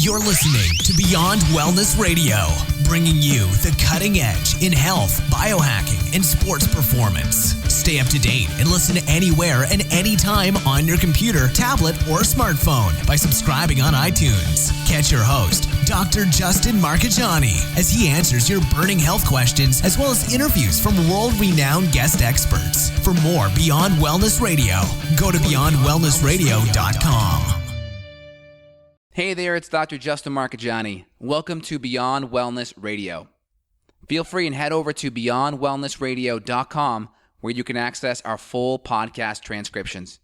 You're listening to Beyond Wellness Radio, bringing you the cutting edge in health, biohacking, and sports performance. Stay up to date and listen anywhere and anytime on your computer, tablet, or smartphone by subscribing on iTunes. Catch your host, Dr. Justin Marchegiani, as he answers your burning health questions as well as interviews from world-renowned guest experts. For more Beyond Wellness Radio, go to beyondwellnessradio.com. Hey there, it's Dr. Justin Marchegiani. Welcome to Beyond Wellness Radio. Feel free and head over to beyondwellnessradio.com where you can access our full podcast transcriptions.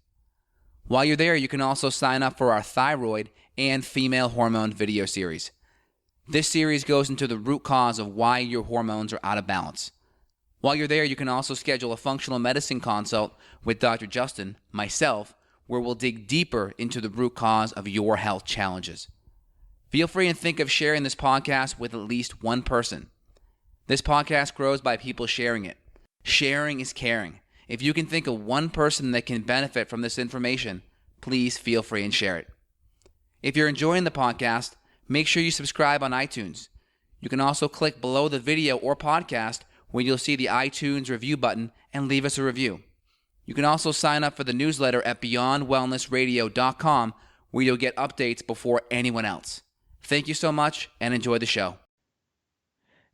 While you're there, you can also sign up for our thyroid and female hormone video series. This series goes into the root cause of why your hormones are out of balance. While you're there, you can also schedule a functional medicine consult with Dr. Justin, myself, where we'll dig deeper into the root cause of your health challenges. Feel free and think of sharing this podcast with at least one person. This podcast grows by people sharing it. Sharing is caring. If you can think of one person that can benefit from this information, please feel free and share it. If you're enjoying the podcast, make sure you subscribe on iTunes. You can also click below the video or podcast where you'll see the iTunes review button and leave us a review. You can also sign up for the newsletter at beyondwellnessradio.com where you'll get updates before anyone else. Thank you so much and enjoy the show.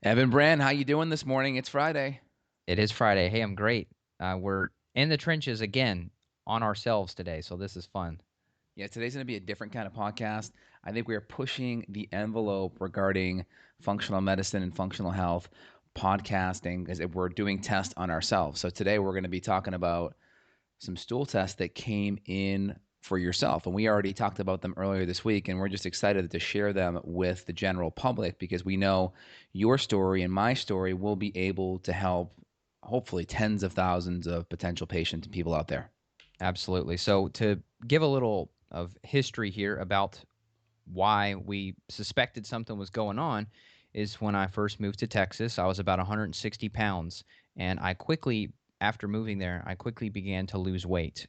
Evan Brand, how you doing this morning? It's Friday. It is Friday. Hey, I'm great. We're in the trenches again on ourselves today, so this is fun. Yeah, today's going to be a different kind of podcast. I think we are pushing the envelope regarding functional medicine and functional health, podcasting, as if we're doing tests on ourselves. So today we're going to be talking about some stool tests that came in for yourself. And we already talked about them earlier this week, and we're just excited to share them with the general public because we know your story and my story will be able to help hopefully tens of thousands of potential patients and people out there. Absolutely. So to give a little of history here about why we suspected something was going on is when I first moved to Texas, I was about 160 pounds. And after moving there, I quickly began to lose weight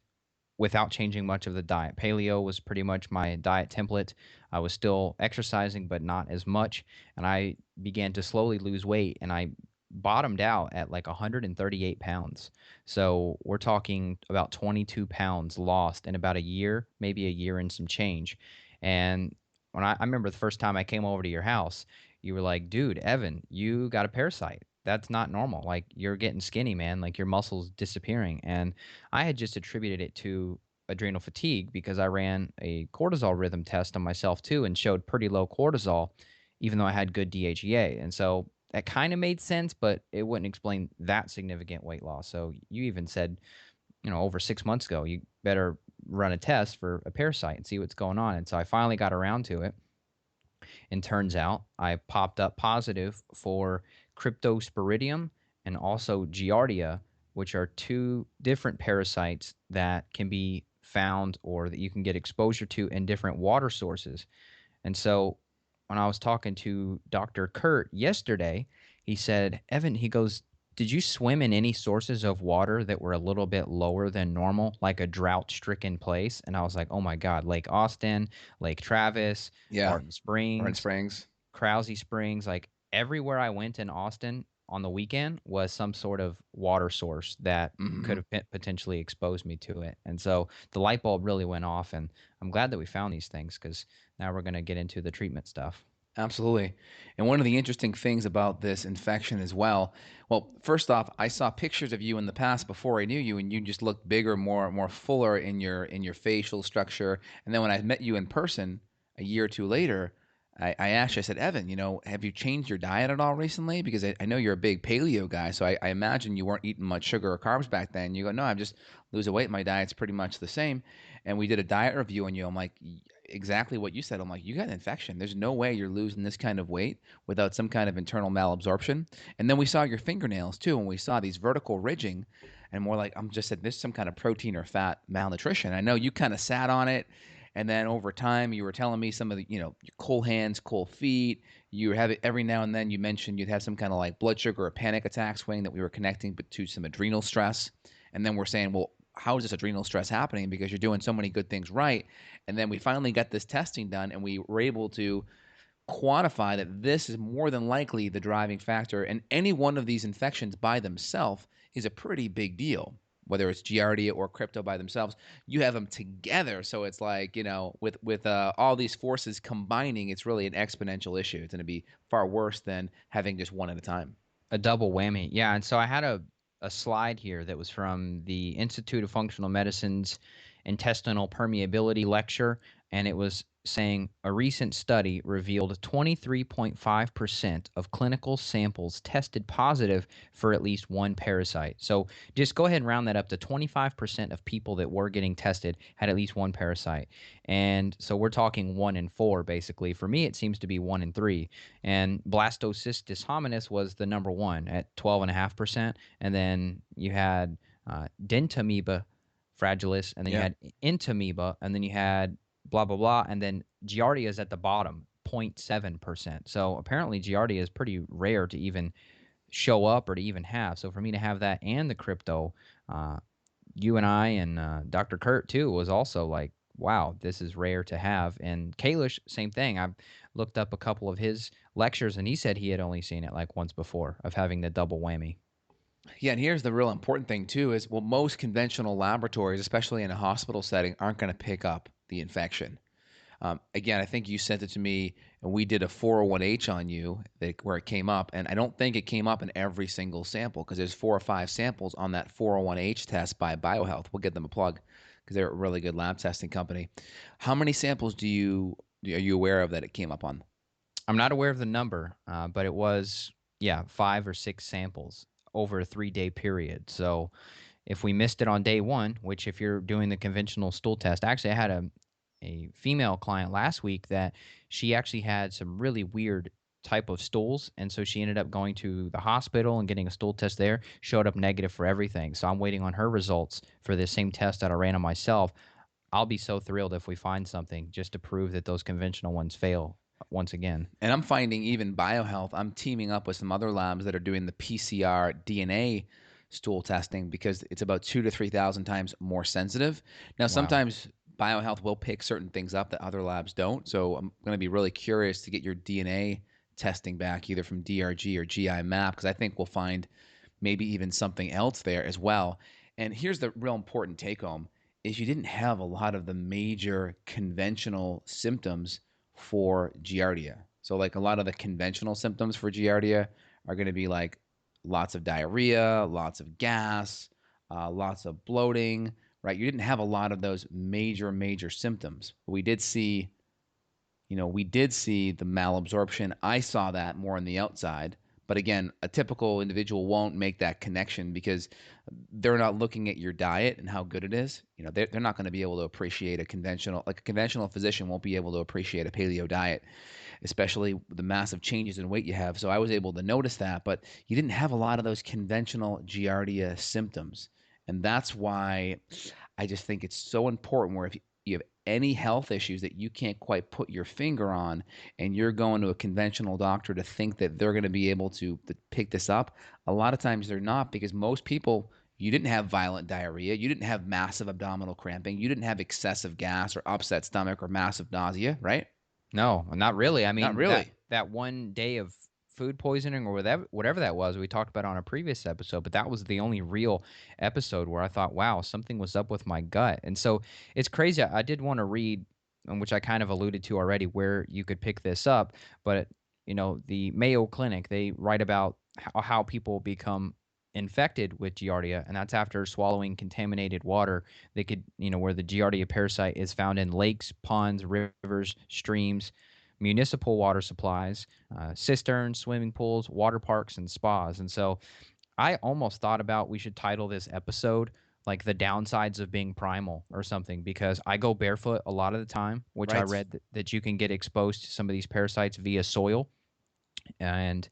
without changing much of the diet. Paleo was pretty much my diet template. I was still exercising, but not as much. And I began to slowly lose weight, and I bottomed out at like 138 pounds. So we're talking about 22 pounds lost in about a year, maybe a year and some change. And when I remember the first time I came over to your house, you were like, dude, Evan, you got a parasite. That's not normal. Like, you're getting skinny, man. Like, your muscles disappearing. And I had just attributed it to adrenal fatigue because I ran a cortisol rhythm test on myself too and showed pretty low cortisol, even though I had good DHEA. And so that kind of made sense, but it wouldn't explain that significant weight loss. So you even said, over 6 months ago, you better run a test for a parasite and see what's going on. And so I finally got around to it. And turns out I popped up positive for Cryptosporidium and also Giardia, which are two different parasites that can be found or that you can get exposure to in different water sources. And so when I was talking to Dr. Kurt yesterday, he said, Evan, he goes, did you swim in any sources of water that were a little bit lower than normal, like a drought-stricken place? And I was like, oh my God, Lake Austin, Lake Travis, Martin Springs, Krause Springs, like everywhere I went in Austin on the weekend was some sort of water source that could have potentially exposed me to it. And so the light bulb really went off, and I'm glad that we found these things because now we're going to get into the treatment stuff. Absolutely. And one of the interesting things about this infection as well, first off, I saw pictures of you in the past before I knew you, and you just looked bigger, more fuller in your facial structure. And then when I met you in person a year or two later, I asked you, I said, Evan, have you changed your diet at all recently? Because I know you're a big paleo guy, so I imagine you weren't eating much sugar or carbs back then. You go, no, I'm just losing weight. My diet's pretty much the same. And we did a diet review on you. I'm like, exactly what you said. I'm like, you got an infection. There's no way you're losing this kind of weight without some kind of internal malabsorption. And then we saw your fingernails too, and we saw these vertical ridging, and more like, I'm just said, this is some kind of protein or fat malnutrition. I know you kind of sat on it, and then over time you were telling me some of the, your cold hands, cold feet. You have it every now and then. You mentioned you'd have some kind of like blood sugar or panic attack swing that we were connecting but to some adrenal stress. And then we're saying, well, how is this adrenal stress happening? Because you're doing so many good things right. And then we finally got this testing done, and we were able to quantify that this is more than likely the driving factor. And any one of these infections by themselves is a pretty big deal. Whether it's Giardia or crypto by themselves, you have them together. So it's like, with all these forces combining, it's really an exponential issue. It's going to be far worse than having just one at a time. A double whammy. Yeah. And so I had a slide here that was from the Institute of Functional Medicine's intestinal permeability lecture, and it was saying a recent study revealed 23.5% of clinical samples tested positive for at least one parasite. So just go ahead and round that up to 25% of people that were getting tested had at least one parasite. And so we're talking 1 in 4, basically. For me, it seems to be 1 in 3. And Blastocystis hominis was the number one at 12.5%. And then you had Dentamoeba fragilis, and then you had Entamoeba, and then you had blah, blah, blah. And then Giardia is at the bottom, 0.7%. So apparently Giardia is pretty rare to even show up or to even have. So for me to have that and the crypto, you and I and Dr. Kurt too was also like, wow, this is rare to have. And Kalish, same thing. I've looked up a couple of his lectures, and he said he had only seen it like once before of having the double whammy. Yeah, and here's the real important thing too is, well, most conventional laboratories, especially in a hospital setting, aren't going to pick up the infection. Again, I think you sent it to me, and we did a 401H on you where it came up, and I don't think it came up in every single sample because there's 4 or 5 samples on that 401H test by BioHealth. We'll give them a plug because they're a really good lab testing company. How many samples are you aware of that it came up on? I'm not aware of the number, but it was 5 or 6 samples over a 3-day period. So if we missed it on day 1, which if you're doing the conventional stool test, actually I had a female client last week that she actually had some really weird type of stools, and so she ended up going to the hospital and getting a stool test there, showed up negative for everything. So I'm waiting on her results for the same test that I ran on myself. I'll be so thrilled if we find something just to prove that those conventional ones fail once again. And I'm finding even BioHealth, I'm teaming up with some other labs that are doing the PCR DNA stool testing because it's about 2,000 to 3,000 times more sensitive. Now, sometimes BioHealth will pick certain things up that other labs don't. So I'm going to be really curious to get your DNA testing back either from DRG or GI map because I think we'll find maybe even something else there as well. And here's the real important take home is you didn't have a lot of the major conventional symptoms for Giardia. So like a lot of the conventional symptoms for Giardia are going to be like lots of diarrhea, lots of gas, lots of bloating, right? You didn't have a lot of those major symptoms. We did see, the malabsorption. I saw that more on the outside. But again, a typical individual won't make that connection because they're not looking at your diet and how good it is. They're not going to be able to appreciate a conventional physician won't be able to appreciate a paleo diet, especially the massive changes in weight you have. So I was able to notice that, but you didn't have a lot of those conventional Giardia symptoms. And that's why I just think it's so important where if you have any health issues that you can't quite put your finger on and you're going to a conventional doctor to think that they're going to be able to pick this up, a lot of times they're not because most people, you didn't have violent diarrhea, you didn't have massive abdominal cramping, you didn't have excessive gas or upset stomach or massive nausea, right? No, not really. I mean, not really. That one day of food poisoning or whatever that was, we talked about on a previous episode, but that was the only real episode where I thought, wow, something was up with my gut. And so it's crazy. I did want to read, which I kind of alluded to already, where you could pick this up. But, the Mayo Clinic, they write about how people become infected with Giardia, and that's after swallowing contaminated water. They could, where the Giardia parasite is found in lakes, ponds, rivers, streams, municipal water supplies, cisterns, swimming pools, water parks, and spas. And so I almost thought about we should title this episode like the downsides of being primal or something, because I go barefoot a lot of the time, which I read that you can get exposed to some of these parasites via soil. And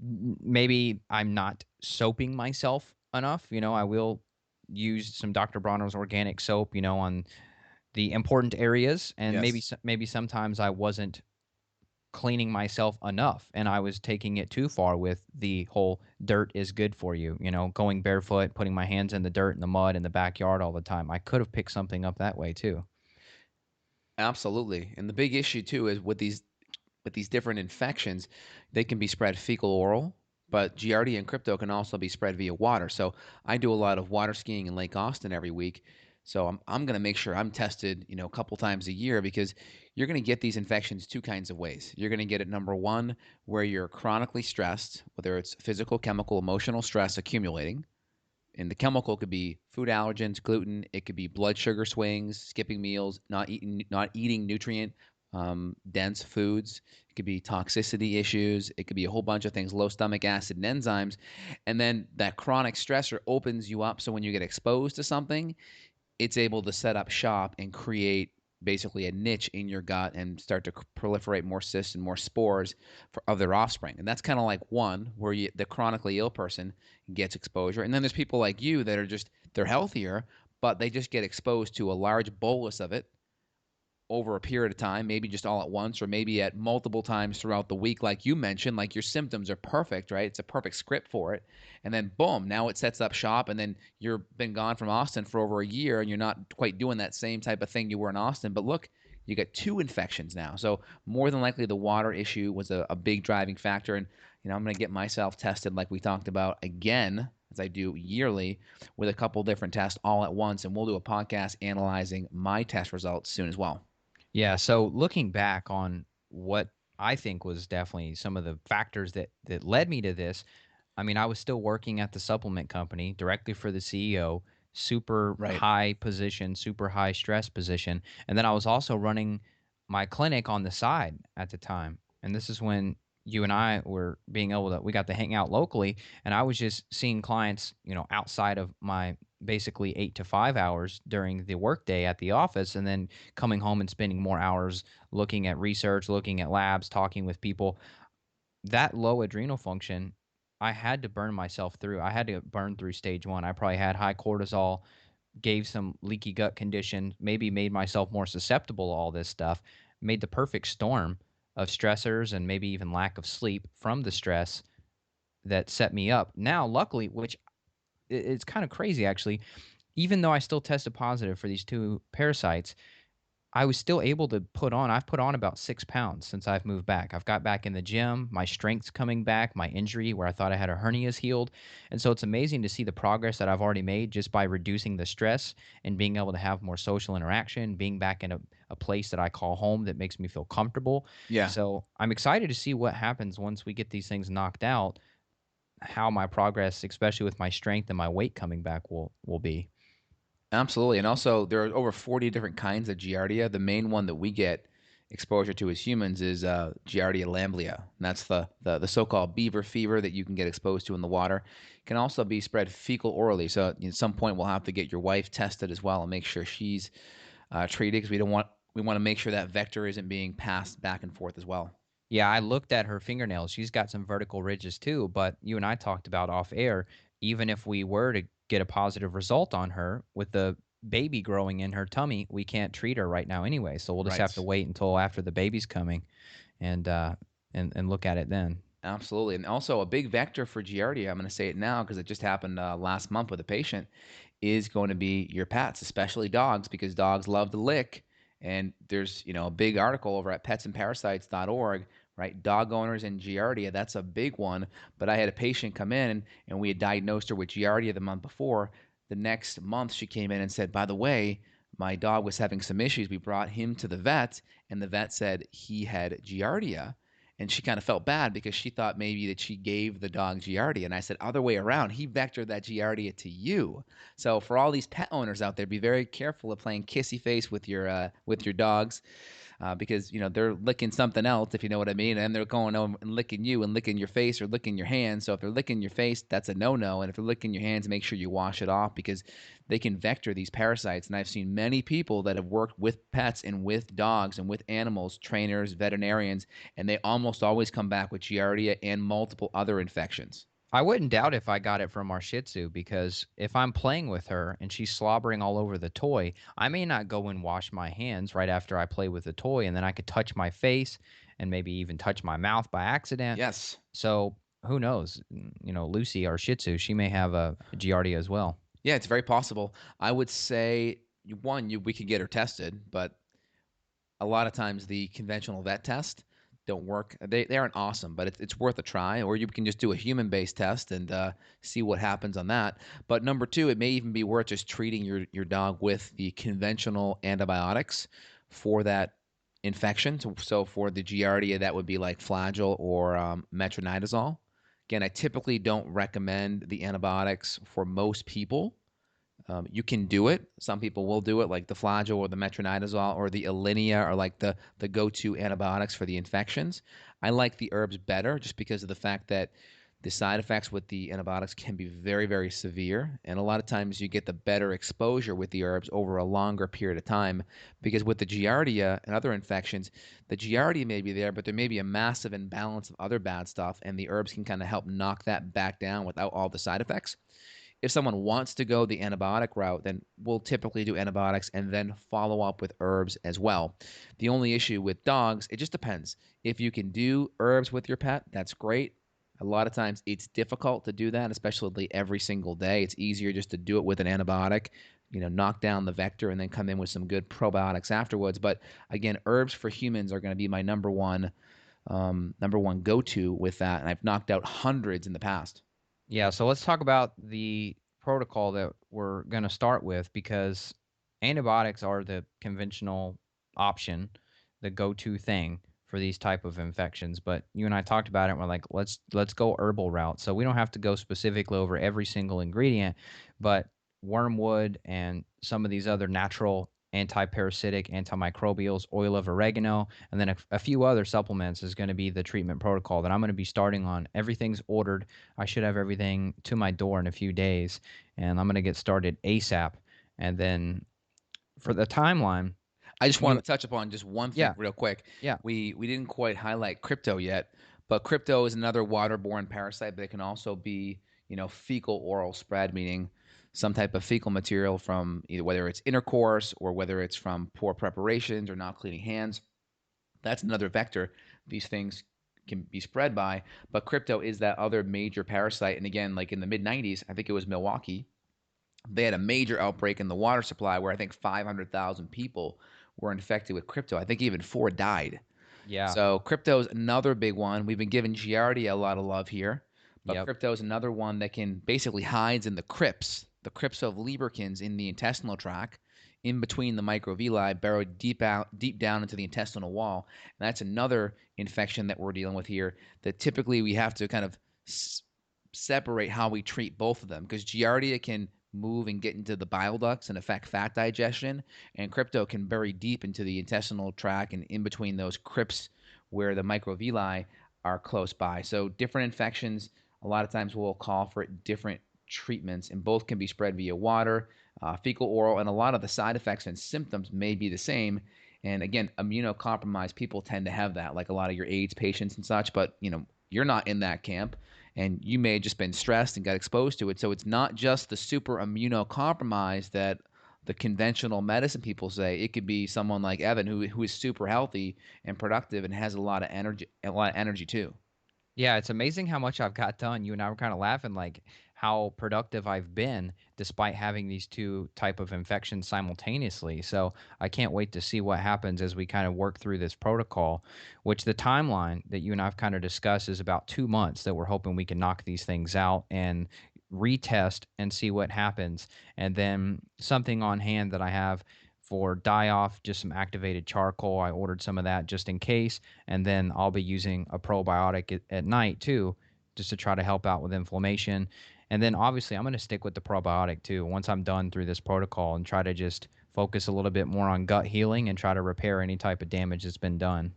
maybe I'm not soaping myself enough. I will use some Dr. Bronner's organic soap, on the important areas, and maybe sometimes I wasn't cleaning myself enough, and I was taking it too far with the whole dirt is good for you, going barefoot, putting my hands in the dirt and the mud in the backyard all the time. I could have picked something up that way too. Absolutely. And the big issue too is with these different infections, they can be spread fecal oral, but Giardia and crypto can also be spread via water. So I do a lot of water skiing in Lake Austin every week. So I'm going to make sure I'm tested, a couple times a year, because you're going to get these infections two kinds of ways. You're going to get it, number one, where you're chronically stressed, whether it's physical, chemical, emotional stress accumulating. And the chemical could be food allergens, gluten. It could be blood sugar swings, skipping meals, not eating nutrient dense foods. It could be toxicity issues. It could be a whole bunch of things, low stomach acid and enzymes. And then that chronic stressor opens you up. So when you get exposed to something, it's able to set up shop and create basically a niche in your gut and start to proliferate more cysts and more spores of their offspring. And that's kind of like one where the chronically ill person gets exposure. And then there's people like you that are they're healthier, but they just get exposed to a large bolus of it over a period of time, maybe just all at once, or maybe at multiple times throughout the week, like you mentioned. Like, your symptoms are perfect, right? It's a perfect script for it. And then boom, now it sets up shop, and then you've been gone from Austin for over a year, and you're not quite doing that same type of thing you were in Austin. But look, you got two infections now. So more than likely the water issue was a big driving factor. And I'm going to get myself tested, like we talked about, again, as I do yearly, with a couple different tests all at once. And we'll do a podcast analyzing my test results soon as well. Yeah, so looking back on what I think was definitely some of the factors that led me to this, I mean, I was still working at the supplement company directly for the CEO, super Right. high position, super high stress position, and then I was also running my clinic on the side at the time. And this is when you and I were being able to, we got to hang out locally, and I was just seeing clients, outside of my basically 8 to 5 hours during the workday at the office, and then coming home and spending more hours looking at research, looking at labs, talking with people. That low adrenal function, I had to burn myself through. I had to burn through stage one. I probably had high cortisol, gave some leaky gut condition, maybe made myself more susceptible to all this stuff, made the perfect storm of stressors and maybe even lack of sleep from the stress that set me up. Now, luckily, which it's kind of crazy actually, even though I still tested positive for these two parasites, I was still able to I've put on about 6 pounds since I've moved back. I've got back in the gym. My strength's coming back. My injury where I thought I had a hernia is healed. And so it's amazing to see the progress that I've already made just by reducing the stress and being able to have more social interaction, being back in a place that I call home that makes me feel comfortable. Yeah. So I'm excited to see what happens once we get these things knocked out, how my progress, especially with my strength and my weight coming back, will be. Absolutely. And also, there are over 40 different kinds of Giardia. The main one that we get exposure to as humans is Giardia lamblia. And that's the so-called beaver fever that you can get exposed to in the water. It can also be spread fecal orally. So at some point, we'll have to get your wife tested as well and make sure she's treated, because we want to make sure that vector isn't being passed back and forth as well. Yeah, I looked at her fingernails. She's got some vertical ridges too, but you and I talked about off air, even if we were to get a positive result on her with the baby growing in her tummy, we can't treat her right now anyway. So we'll just have to Right. wait until after the baby's coming and and look at it then. Absolutely. And also, a big vector for Giardia, I'm going to say it now because it just happened last month with a patient, is going to be your pets, especially dogs, because dogs love to lick. And there's, a big article over at petsandparasites.org, right? Dog owners and Giardia, that's a big one. But I had a patient come in, and we had diagnosed her with Giardia the month before. The next month, she came in and said, by the way, my dog was having some issues. We brought him to the vet, and the vet said he had Giardia. And she kind of felt bad because she thought maybe that she gave the dog Giardia. And I said, other way around, he vectored that Giardia to you. So for all these pet owners out there, be very careful of playing kissy face with your dogs, because they're licking something else, if you know what I mean, and they're going over and licking you and licking your face or licking your hands. So if they're licking your face, that's a no-no. And if they're licking your hands, make sure you wash it off, because they can vector these parasites. And I've seen many people that have worked with pets and with dogs and with animals, trainers, veterinarians, and they almost always come back with Giardia and multiple other infections. I wouldn't doubt if I got it from our Shih Tzu, because if I'm playing with her and she's slobbering all over the toy, I may not go and wash my hands right after I play with the toy, and then I could touch my face and maybe even touch my mouth by accident. Yes. So who knows? Lucy, our Shih Tzu, she may have a Giardia as well. Yeah, it's very possible. I would say, we could get her tested, but a lot of times the conventional vet test don't work. They aren't awesome, but it's worth a try. Or you can just do a human-based test and see what happens on that. But number two, it may even be worth just treating your dog with the conventional antibiotics for that infection. So for the Giardia, that would be like Flagyl or metronidazole. Again, I typically don't recommend the antibiotics for most people. You can do it. Some people will do it, like the Flagyl or the metronidazole or the Alinea are like the go-to antibiotics for the infections. I like the herbs better just because of the fact that the side effects with the antibiotics can be very, very severe. And a lot of times you get the better exposure with the herbs over a longer period of time because with the Giardia and other infections, the Giardia may be there, but there may be a massive imbalance of other bad stuff, and the herbs can kind of help knock that back down without all the side effects. If someone wants to go the antibiotic route, then we'll typically do antibiotics and then follow up with herbs as well. The only issue with dogs, it just depends. If you can do herbs with your pet, that's great. A lot of times it's difficult to do that, especially every single day. It's easier just to do it with an antibiotic, knock down the vector and then come in with some good probiotics afterwards. But again, herbs for humans are going to be my number one go-to with that. And I've knocked out hundreds in the past. Yeah, so let's talk about the protocol that we're going to start with, because antibiotics are the conventional option, the go-to thing for these type of infections. But you and I talked about it, and we're like, let's go herbal route. So we don't have to go specifically over every single ingredient, but wormwood and some of these other natural anti-parasitic, antimicrobials, oil of oregano, and then a few other supplements is going to be the treatment protocol that I'm going to be starting on. Everything's ordered. I should have everything to my door in a few days, and I'm going to get started ASAP. And then for the timeline, I just want to touch upon just one thing real quick. Yeah. We didn't quite highlight crypto yet, but crypto is another waterborne parasite, but it can also be, fecal oral spread, meaning some type of fecal material from either whether it's intercourse or whether it's from poor preparations or not cleaning hands. That's another vector these things can be spread by. But crypto is that other major parasite. And again, like in the mid 90s, I think it was Milwaukee, they had a major outbreak in the water supply where I think 500,000 people were infected with crypto. I think even 4 died. Yeah. So crypto is another big one. We've been giving Giardia a lot of love here, but crypto is another one that can basically hides in the crypts of lubricants in the intestinal tract, in between the microvilli, burrowed deep down into the intestinal wall. And that's another infection that we're dealing with here that typically we have to kind of separate how we treat both of them, because Giardia can move and get into the bile ducts and affect fat digestion, and crypto can bury deep into the intestinal tract and in between those crypts where the microvilli are close by. So different infections, a lot of times we'll call for different treatments, and both can be spread via water, fecal oral, and a lot of the side effects and symptoms may be the same. And again, immunocompromised people tend to have that, like a lot of your AIDS patients and such, but you're not in that camp, and you may have just been stressed and got exposed to it. So it's not just the super immunocompromised that the conventional medicine people say. It could be someone like Evan who is super healthy and productive and has a lot of energy too. Yeah, it's amazing how much I've got done. You and I were kind of laughing, like how productive I've been despite having these two type of infections simultaneously. So I can't wait to see what happens as we kind of work through this protocol, which the timeline that you and I've kind of discussed is about 2 months that we're hoping we can knock these things out and retest and see what happens. And then something on hand that I have for die-off, just some activated charcoal. I ordered some of that just in case. And then I'll be using a probiotic at night too, just to try to help out with inflammation. And then obviously I'm going to stick with the probiotic too once I'm done through this protocol, and try to just focus a little bit more on gut healing and try to repair any type of damage that's been done.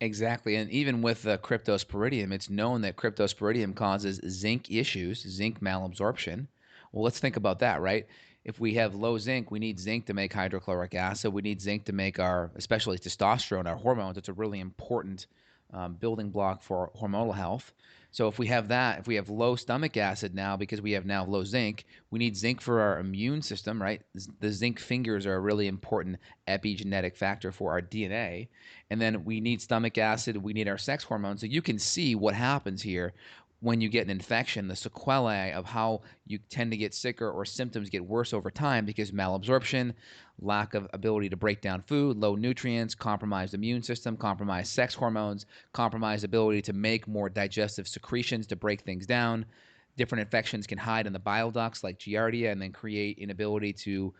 Exactly. And even with the Cryptosporidium, it's known that Cryptosporidium causes zinc issues, zinc malabsorption. Well, let's think about that, right? If we have low zinc, we need zinc to make hydrochloric acid. We need zinc to make especially testosterone, our hormones. It's a really important building block for hormonal health. So if we have that, if we have low stomach acid now because we have now low zinc, we need zinc for our immune system, right? The zinc fingers are a really important epigenetic factor for our DNA. And then we need stomach acid, we need our sex hormones. So you can see what happens here when you get an infection, the sequelae of how you tend to get sicker or symptoms get worse over time because malabsorption, lack of ability to break down food, low nutrients, compromised immune system, compromised sex hormones, compromised ability to make more digestive secretions to break things down. Different infections can hide in the bile ducts like Giardia and then create inability to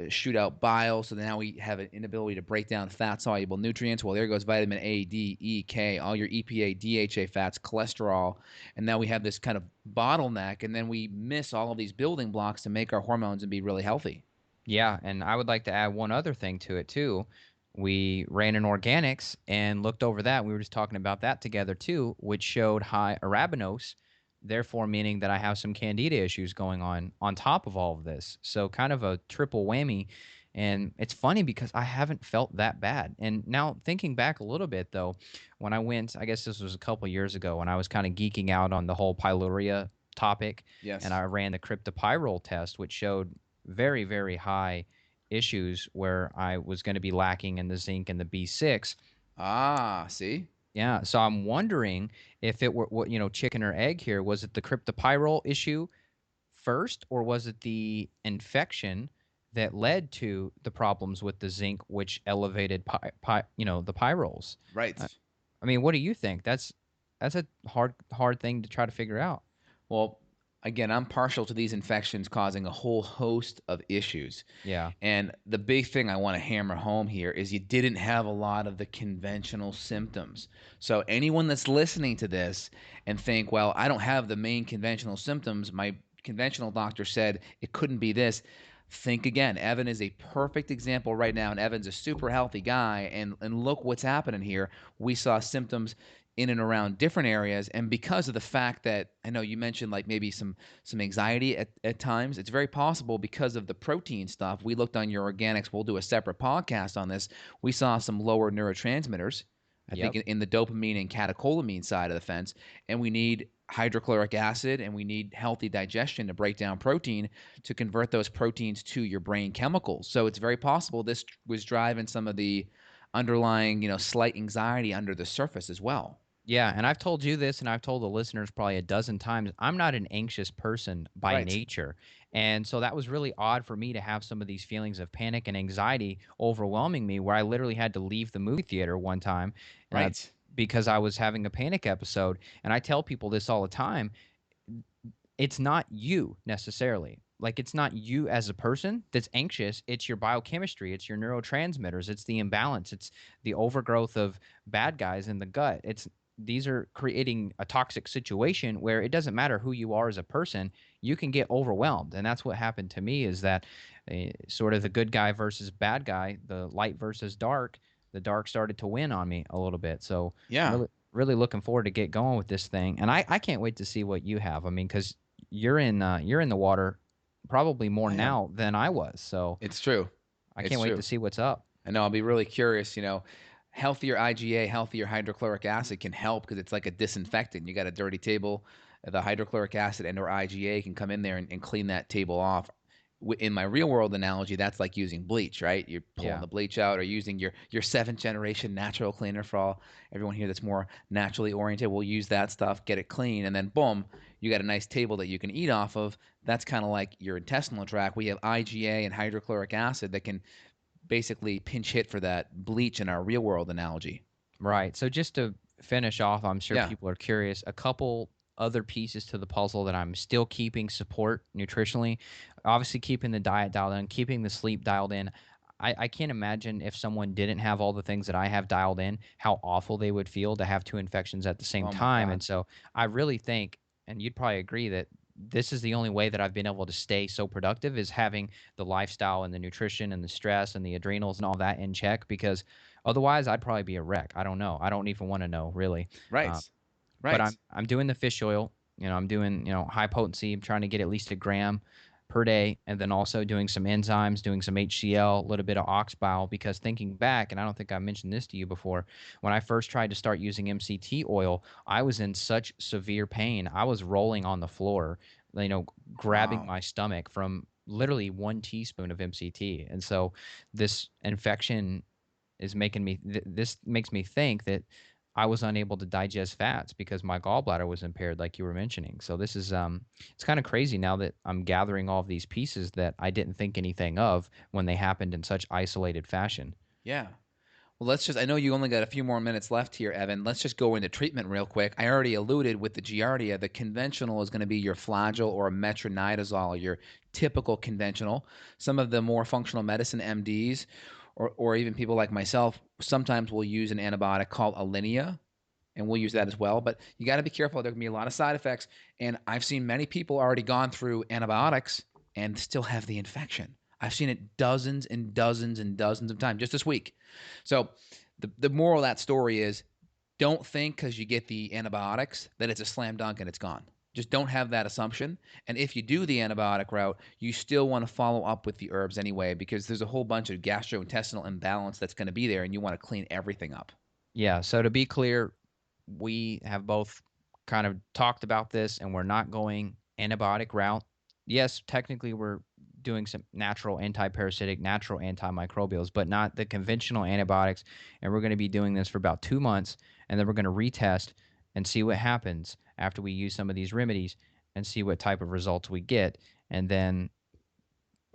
shoot out bile. So now we have an inability to break down fat-soluble nutrients. Well, there goes vitamin A, D, E, K, all your EPA, DHA fats, cholesterol. And now we have this kind of bottleneck, and then we miss all of these building blocks to make our hormones and be really healthy. Yeah, and I would like to add one other thing to it too. We ran in organics and looked over that. We were just talking about that together too, which showed high arabinose, therefore meaning that I have some candida issues going on top of all of this. So kind of a triple whammy. And it's funny because I haven't felt that bad. And now thinking back a little bit though, when I went, I guess this was a couple years ago, when I was kind of geeking out on the whole pylorrhea topic, Yes. and I ran the cryptopyrrole test, which showed very, very high issues where I was going to be lacking in the zinc and the B6. Ah, see? Yeah, so I'm wondering if it were what chicken or egg here. Was it the cryptopyrrole issue first, or was it the infection that led to the problems with the zinc, which elevated the pyrroles? Right. I mean, what do you think? That's a hard thing to try to figure out. Well, again, I'm partial to these infections causing a whole host of issues. Yeah. And the big thing I want to hammer home here is you didn't have a lot of the conventional symptoms. So anyone that's listening to this and think, well, I don't have the main conventional symptoms, my conventional doctor said it couldn't be this. Think again. Evan is a perfect example right now, and Evan's a super healthy guy. And look what's happening here. We saw symptoms in and around different areas, and because of the fact that I know you mentioned like maybe some anxiety at times, it's very possible because of the protein stuff. We looked on your organics. We'll do a separate podcast on this. We saw some lower neurotransmitters, I think, in the dopamine and catecholamine side of the fence, and we need hydrochloric acid and we need healthy digestion to break down protein to convert those proteins to your brain chemicals. So it's very possible this was driving some of the underlying, slight anxiety under the surface as well. Yeah, and I've told you this, and I've told the listeners probably a dozen times. I'm not an anxious person by Right. nature. And so that was really odd for me to have some of these feelings of panic and anxiety overwhelming me, where I literally had to leave the movie theater one time Right. because I was having a panic episode. And I tell people this all the time. It's not you necessarily. Like, it's not you as a person that's anxious. It's your biochemistry. It's your neurotransmitters. It's the imbalance. It's the overgrowth of bad guys in the gut. These are creating a toxic situation where it doesn't matter who you are as a person, you can get overwhelmed. And that's what happened to me, is that sort of the good guy versus bad guy, the light versus dark, the dark started to win on me a little bit. So Yeah. really looking forward to get going with this thing. And I can't wait to see what you have. I mean, because you're in the water probably more now than I was. So It's true. I can't wait to see what's up. I know. I'll be really curious. Healthier IgA, healthier hydrochloric acid can help because it's like a disinfectant. You got a dirty table, the hydrochloric acid and or IgA can come in there and clean that table off. In my real world analogy, that's like using bleach, right? You're pulling the bleach out, or using your 7th generation natural cleaner. For everyone here that's more naturally oriented, we'll use that stuff, get it clean, and then boom, you got a nice table that you can eat off of. That's kind of like your intestinal tract. We have IgA and hydrochloric acid that can basically pinch hit for that bleach in our real world analogy. Right. So just to finish off, I'm sure Yeah. people are curious. A couple other pieces to the puzzle that I'm still keeping support nutritionally. Obviously, keeping the diet dialed in, keeping the sleep dialed in. I can't imagine if someone didn't have all the things that I have dialed in, how awful they would feel to have 2 infections at the same Oh my time. God. And so I really think, and you'd probably agree, that this is the only way that I've been able to stay so productive, is having the lifestyle and the nutrition and the stress and the adrenals and all that in check, because otherwise I'd probably be a wreck. I don't know. I don't even want to know, really. Right. But I'm doing the fish oil. I'm doing high potency. I'm trying to get at least a gram per day, and then also doing some enzymes, doing some HCl, a little bit of ox bile, because thinking back, and I don't think I mentioned this to you before, when I first tried to start using MCT oil, I was in such severe pain. I was rolling on the floor, grabbing Wow. my stomach from literally 1 teaspoon of MCT. And so this infection is making me, this makes me think that I was unable to digest fats because my gallbladder was impaired, like you were mentioning. So this is, it's kind of crazy now that I'm gathering all of these pieces that I didn't think anything of when they happened in such isolated fashion. Yeah. Well, I know you only got a few more minutes left here, Evan. Let's just go into treatment real quick. I already alluded with the Giardia, the conventional is going to be your flagyl or metronidazole, your typical conventional. Some of the more functional medicine MDs or even people like myself sometimes will use an antibiotic called Alinea, and we'll use that as well. But you got to be careful. There can be a lot of side effects. And I've seen many people already gone through antibiotics and still have the infection. I've seen it dozens and dozens and dozens of times just this week. So the moral of that story is don't think because you get the antibiotics that it's a slam dunk and it's gone. Just don't have that assumption. And if you do the antibiotic route, you still want to follow up with the herbs anyway, because there's a whole bunch of gastrointestinal imbalance that's going to be there and you want to clean everything up. Yeah. So to be clear, we have both kind of talked about this, and we're not going antibiotic route. Yes, technically we're doing some natural antiparasitic, natural antimicrobials, but not the conventional antibiotics. And we're going to be doing this for about 2 months, and then we're going to retest and see what happens after we use some of these remedies and see what type of results we get. And then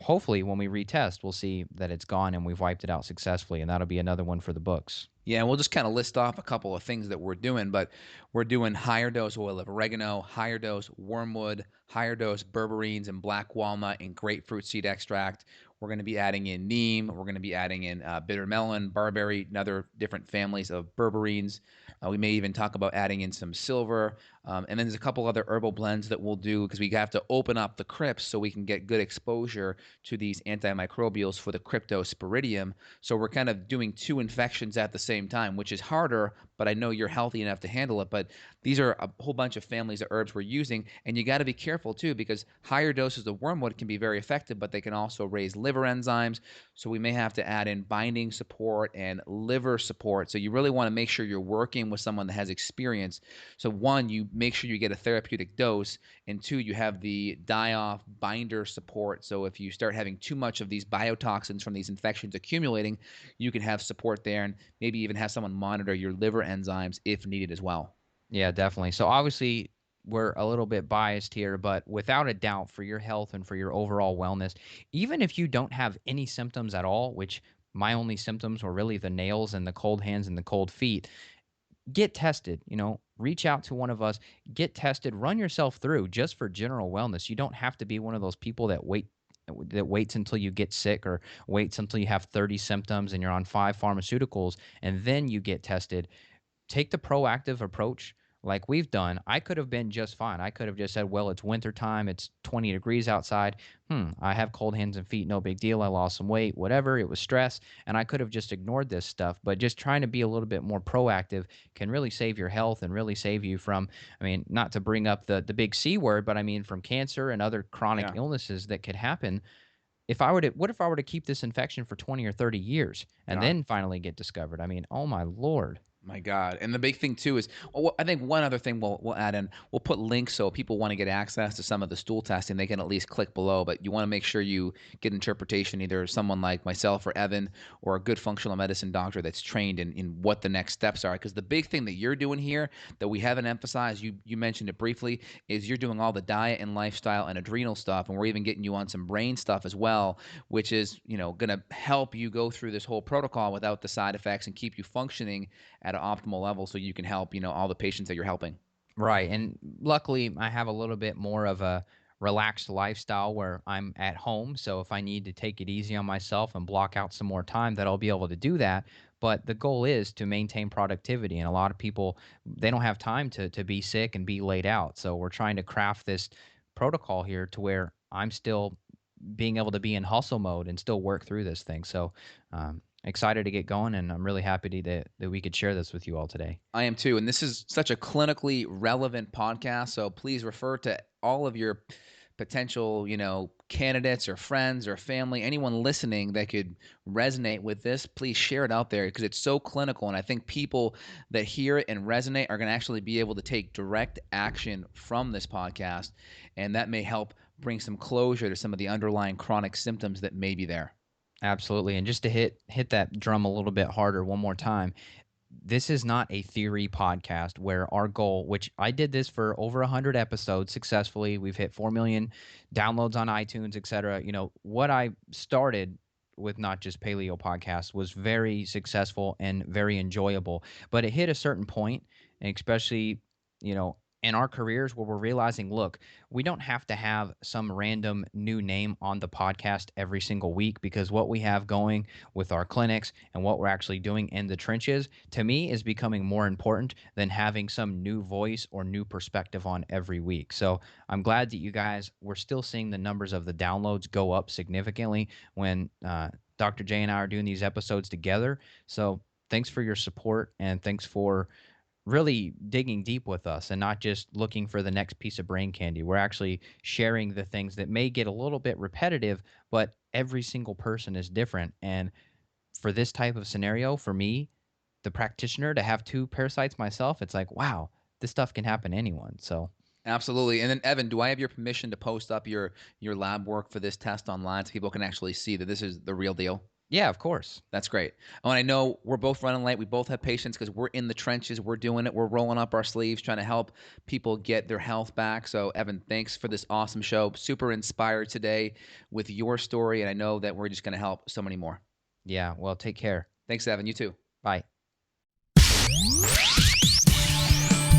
hopefully when we retest, we'll see that it's gone and we've wiped it out successfully, and that'll be another one for the books. Yeah, we'll just kind of list off a couple of things that we're doing, but we're doing higher dose oil of oregano, higher dose wormwood, higher dose berberines and black walnut and grapefruit seed extract. We're going to be adding in neem. We're going to be adding in bitter melon, barberry, and other different families of berberines. We may even talk about adding in some silver. And then there's a couple other herbal blends that we'll do because we have to open up the crypts so we can get good exposure to these antimicrobials for the Cryptosporidium. So we're kind of doing 2 infections at the same time, which is harder, but I know you're healthy enough to handle it. But these are a whole bunch of families of herbs we're using, and you got to be careful too, because higher doses of wormwood can be very effective, but they can also raise liver enzymes. So we may have to add in binding support and liver support. So you really want to make sure you're working with someone that has experience. So 1, you make sure you get a therapeutic dose, and 2, you have the die-off binder support. So if you start having too much of these biotoxins from these infections accumulating, you can have support there, and maybe even have someone monitor your liver enzymes if needed as well. Yeah, definitely. So obviously we're a little bit biased here, but without a doubt, for your health and for your overall wellness, even if you don't have any symptoms at all, which my only symptoms were really the nails and the cold hands and the cold feet, get tested. Reach out to one of us, get tested, run yourself through just for general wellness. You don't have to be one of those people that waits until you get sick, or waits until you have 30 symptoms and you're on 5 pharmaceuticals and then you get tested. Take the proactive approach like we've done. I could have been just fine. I could have just said, well, it's wintertime, it's 20 degrees outside. I have cold hands and feet, no big deal. I lost some weight, whatever. It was stress. And I could have just ignored this stuff. But just trying to be a little bit more proactive can really save your health and really save you from, not to bring up the big C word, but from cancer and other chronic illnesses that could happen. What if I were to keep this infection for 20 or 30 years and then finally get discovered? Oh my Lord. My God. And the big thing too is, I think one other thing we'll add in, we'll put links so people want to get access to some of the stool testing, they can at least click below, but you want to make sure you get interpretation, either someone like myself or Evan, or a good functional medicine doctor that's trained in what the next steps are. Because the big thing that you're doing here that we haven't emphasized, you mentioned it briefly, is you're doing all the diet and lifestyle and adrenal stuff, and we're even getting you on some brain stuff as well, which is, going to help you go through this whole protocol without the side effects and keep you functioning at an optimal level so you can help, all the patients that you're helping. Right. And luckily, I have a little bit more of a relaxed lifestyle where I'm at home. So if I need to take it easy on myself and block out some more time, that I'll be able to do that. But the goal is to maintain productivity. And a lot of people, they don't have time to be sick and be laid out. So we're trying to craft this protocol here to where I'm still being able to be in hustle mode and still work through this thing. So excited to get going, and I'm really happy that we could share this with you all today. I am too. And this is such a clinically relevant podcast. So please refer to all of your potential, candidates or friends or family, anyone listening that could resonate with this, please share it out there because it's so clinical. And I think people that hear it and resonate are going to actually be able to take direct action from this podcast. And that may help bring some closure to some of the underlying chronic symptoms that may be there. Absolutely. And just to hit that drum a little bit harder one more time, this is not a theory podcast where our goal, which I did this for over 100 episodes successfully. We've hit 4 million downloads on iTunes, et cetera. What I started with Not Just Paleo podcast was very successful and very enjoyable, but it hit a certain point, and especially, in our careers where we're realizing, look, we don't have to have some random new name on the podcast every single week, because what we have going with our clinics and what we're actually doing in the trenches, to me, is becoming more important than having some new voice or new perspective on every week. So I'm glad that you guys, we're still seeing the numbers of the downloads go up significantly when Dr. J and I are doing these episodes together. So thanks for your support, and thanks for really digging deep with us and not just looking for the next piece of brain candy. We're actually sharing the things that may get a little bit repetitive, but every single person is different. And for this type of scenario, for me, the practitioner, to have 2 parasites myself, it's like, wow, this stuff can happen to anyone. So absolutely. And then, Evan, do I have your permission to post up your lab work for this test online so people can actually see that this is the real deal? Yeah, of course. That's great. Oh, and I know we're both running late. We both have patience because we're in the trenches. We're doing it. We're rolling up our sleeves, trying to help people get their health back. So, Evan, thanks for this awesome show. Super inspired today with your story, and I know that we're just going to help so many more. Yeah, well, take care. Thanks, Evan. You too. Bye.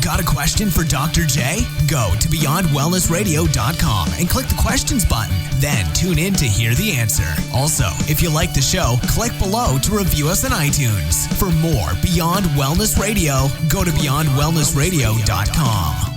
Got a question for Dr. J? Go to BeyondWellnessRadio.com and click the questions button. Then tune in to hear the answer. Also, if you like the show, click below to review us on iTunes. For more Beyond Wellness Radio, go to BeyondWellnessRadio.com.